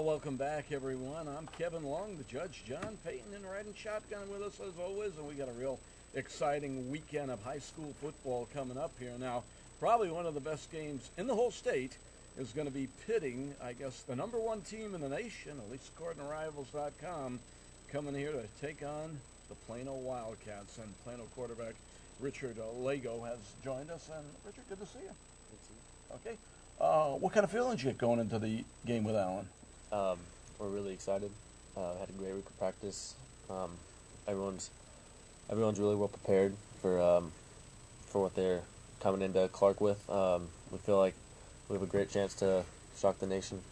Well, welcome back, everyone. I'm Kevin Long, the judge, John Payton, and riding shotgun with us as always. And we got a real exciting weekend of high school football coming up here. Now, probably one of the best games in the whole state is going to be pitting, I guess, the number one team in the nation, at least according to Rivals.com, coming here to take on the Plano Wildcats. And Plano quarterback Richard Lagow has joined us. And Richard, good to see you. Good to see you. Okay. What kind of feelings you get going into the game with Allen? We're really excited. Had a great week of practice. Everyone's really well prepared for what they're coming into Clark with. We feel like we have a great chance to shock the nation.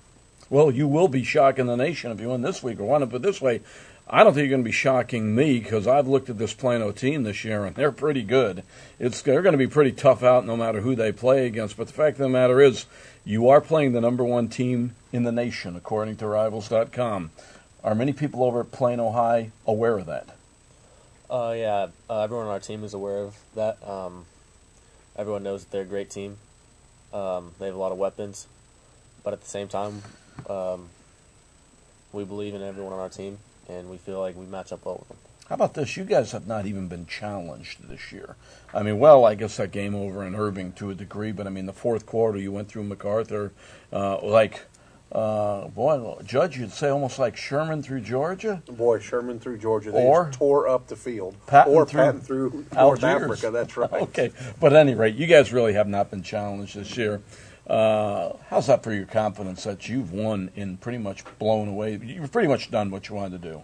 Well, you will be shocking the nation if you win this week. Or want to put it this way, I don't think you're going to be shocking me because I've looked at this Plano team this year, and they're pretty good. They're going to be pretty tough out no matter who they play against. But the fact of the matter is, you are playing the number one team in the nation, according to Rivals.com. Are many people over at Plano High aware of that? Yeah, everyone on our team is aware of that. Everyone knows that they're a great team. They have a lot of weapons. But at the same time, we believe in everyone on our team, and we feel like we match up well with them. How about this? You guys have not even been challenged this year. I mean, well, I guess that game over in Irving to a degree, but I mean, the fourth quarter, you went through MacArthur Judge, you'd say almost like Sherman through Georgia? Boy, Sherman through Georgia. They Or just tore up the field. Patton through North Algiers. Africa, that's right. Okay, but at any rate, you guys really have not been challenged this year. How's that for your confidence that you've won and pretty much blown away? You've pretty much done what you wanted to do.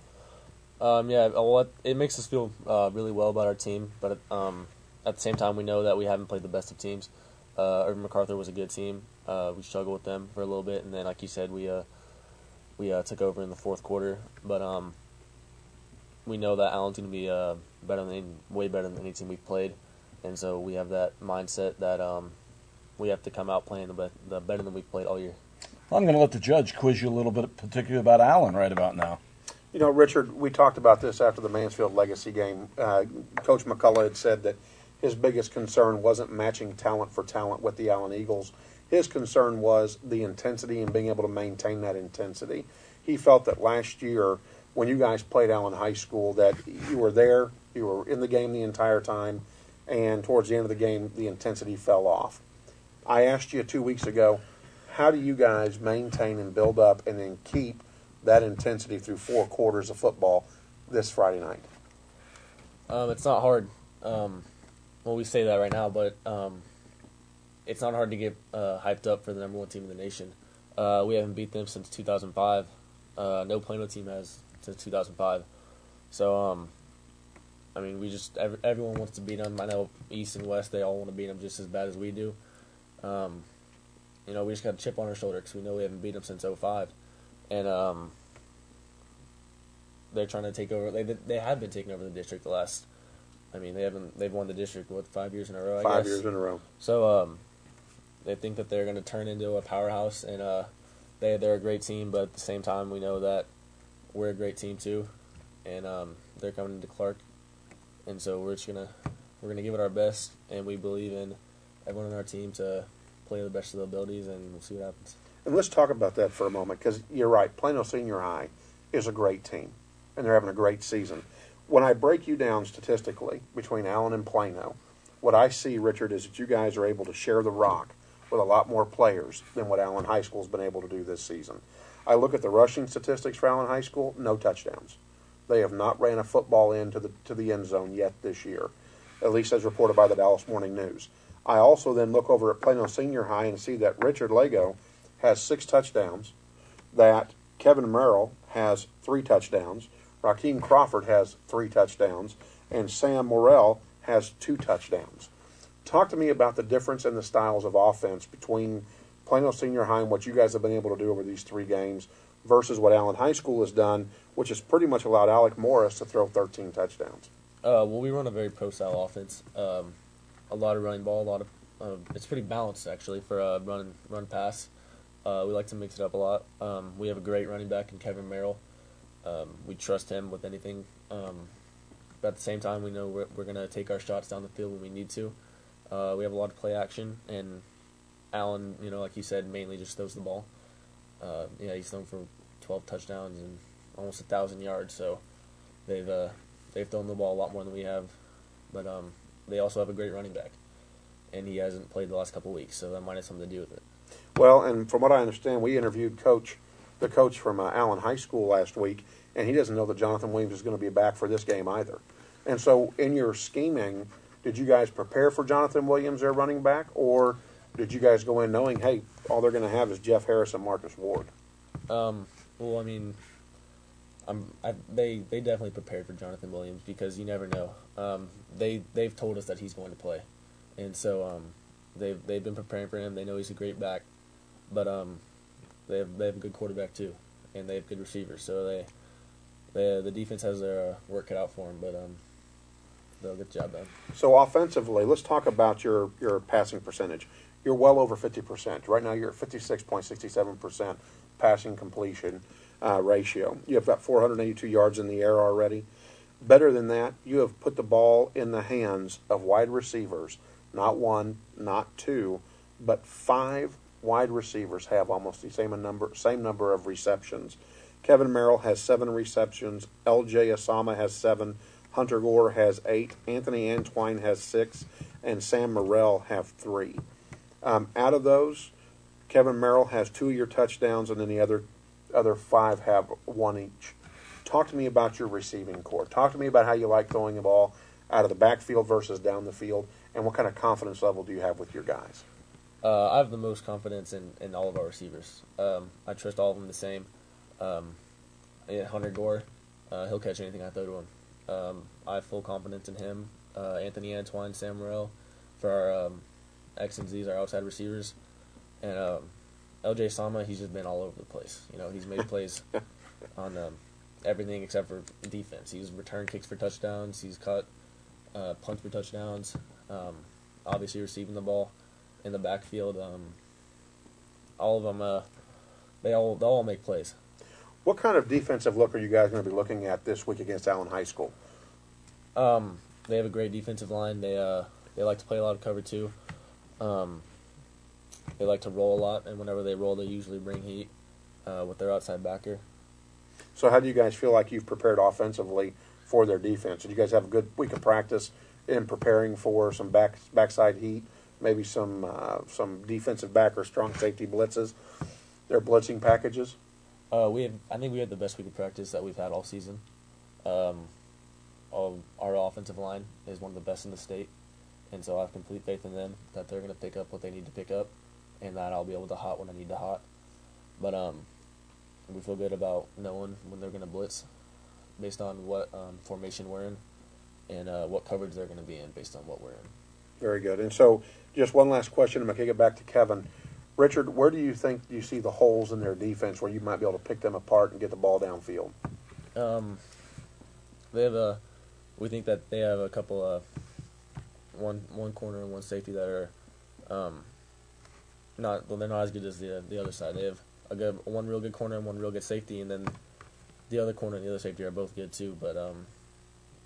Yeah, well, it makes us feel really well about our team, but at the same time, we know that we haven't played the best of teams. Irving MacArthur was a good team. We struggled with them for a little bit, and then, like you said, we took over in the fourth quarter. But we know that Allen's going to be way better than any team we've played, and so we have that mindset that we have to come out playing the better than we've played all year. Well, I'm going to let the judge quiz you a little bit, particularly about Allen right about now. You know, Richard, we talked about this after the Mansfield Legacy game. Coach McCullough had said that his biggest concern wasn't matching talent for talent with the Allen Eagles. His concern was the intensity and being able to maintain that intensity. He felt that last year, when you guys played Allen High School, that you were there, you were in the game the entire time, and towards the end of the game, the intensity fell off. I asked you 2 weeks ago, how do you guys maintain and build up and then keep that intensity through 4 quarters of football this Friday night? It's not hard. Well, we say that right now, but it's not hard to get hyped up for the number one team in the nation. We haven't beat them since 2005. No Plano team has since 2005. So, I mean, everyone wants to beat them. I know East and West, they all want to beat them just as bad as we do. We just got a chip on our shoulder because we know we haven't beat them since 2005. And they're trying to take over. They have been taking over the district they've won the district 5 years in a row, I guess. 5 years in a row. So they think that they're going to turn into a powerhouse, and they're a great team, but at the same time we know that we're a great team too, and they're coming into Clark, and so we're gonna give it our best, and we believe in everyone on our team to play the best of their abilities, and we'll see what happens. And let's talk about that for a moment, because you're right, Plano Senior High is a great team, and they're having a great season. When I break you down statistically between Allen and Plano, what I see, Richard, is that you guys are able to share the rock with a lot more players than what Allen High School has been able to do this season. I look at the rushing statistics for Allen High School, no touchdowns. They have not ran a football into the end zone yet this year, at least as reported by the Dallas Morning News. I also then look over at Plano Senior High and see that Richard Lagow has 6 touchdowns, that Kevin Merrill has 3 touchdowns, Raheem Crawford has 3 touchdowns, and Sam Morrell has 2 touchdowns. Talk to me about the difference in the styles of offense between Plano Senior High and what you guys have been able to do over these 3 games versus what Allen High School has done, which has pretty much allowed Alec Morris to throw 13 touchdowns. Well, we run a very pro-style offense. A lot of running ball, it's pretty balanced, actually, for a run-pass. We like to mix it up a lot. We have a great running back in Kevin Merrill. We trust him with anything. But at the same time, we know we're going to take our shots down the field when we need to. We have a lot of play action, and Allen, like you said, mainly just throws the ball. He's thrown for 12 touchdowns and almost 1,000 yards. So they've thrown the ball a lot more than we have. But they also have a great running back, and he hasn't played the last couple of weeks, so that might have something to do with it. Well, and from what I understand, we interviewed the coach from Allen High School last week, and he doesn't know that Jonathan Williams is going to be back for this game either. And so in your scheming, did you guys prepare for Jonathan Williams, their running back, or did you guys go in knowing, hey, all they're going to have is Jeff Harris and Marcus Ward? Well, I mean, they definitely prepared for Jonathan Williams because you never know. They've told us that he's going to play, and so they've been preparing for him. They know he's a great back, but they have a good quarterback too, and they have good receivers. So the defense has their work cut out for them, but they'll get the job done. So offensively, let's talk about your passing percentage. You're well over 50%. Right now you're at 56.67% passing completion ratio. You have got 482 yards in the air already. Better than that, you have put the ball in the hands of wide receivers. Not one, not two, but 5 wide receivers have almost the same number of receptions. Kevin Merrill has 7 receptions. L.J. Asama has 7. Hunter Gore has 8. Anthony Antwine has 6. And Sam Morrell have 3. Out of those, Kevin Merrill has 2 of your touchdowns, and then the other 5 have 1 each. Talk to me about your receiving core. Talk to me about how you like throwing the ball out of the backfield versus down the field, and what kind of confidence level do you have with your guys? I have the most confidence in all of our receivers. I trust all of them the same. Hunter Gore, he'll catch anything I throw to him. I have full confidence in him. Anthony Antwine, Sam Morrell, for our X and Z's, our outside receivers. And L.J. Sama, he's just been all over the place. You know, he's made plays on everything except for defense. He's returned kicks for touchdowns. He's caught punts for touchdowns. Obviously receiving the ball in the backfield. All of them, they'll all make plays. What kind of defensive look are you guys going to be looking at this week against Allen High School? They have a great defensive line. They like to play a lot of cover too. They like to roll a lot, and whenever they roll, they usually bring heat with their outside backer. So how do you guys feel like you've prepared offensively for their defense? Did you guys have a good week of practice in preparing for some backside heat, maybe some defensive back or strong safety blitzes, their blitzing packages? I think we had the best week of practice that we've had all season. Our offensive line is one of the best in the state, and so I have complete faith in them that they're going to pick up what they need to pick up, and that I'll be able to hot when I need to hot. But we feel good about knowing when they're going to blitz based on what formation we're in and what coverage they're going to be in based on what we're in. Very good. And so just one last question. I'm going to kick it back to Kevin. Richard, where do you think you see the holes in their defense where you might be able to pick them apart and get the ball downfield? We think that they have a couple of one corner and one safety that are they're not as good as the other side. They have one real good corner and one real good safety, and then the other corner and the other safety are both good too. But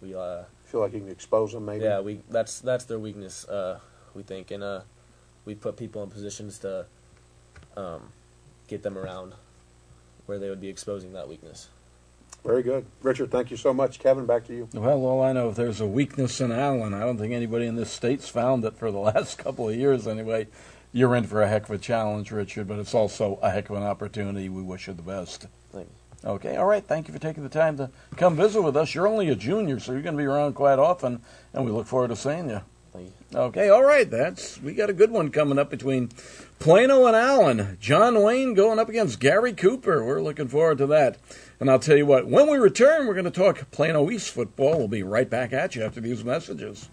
we feel like you can expose them, maybe. Yeah, that's their weakness. We think, and we put people in positions to get them around where they would be exposing that weakness. Very good. Richard, thank you so much. Kevin, back to you. Well, all I know, if there's a weakness in Allen, I don't think anybody in this state's found it for the last couple of years anyway. You're in for a heck of a challenge, Richard, but it's also a heck of an opportunity. We wish you the best. Thank you. Okay, all right. Thank you for taking the time to come visit with us. You're only a junior, so you're going to be around quite often, and we look forward to seeing you. Thank you. Okay, all right. We got a good one coming up between Plano and Allen. John Wayne going up against Gary Cooper. We're looking forward to that. And I'll tell you what, when we return, we're going to talk Plano East football. We'll be right back at you after these messages.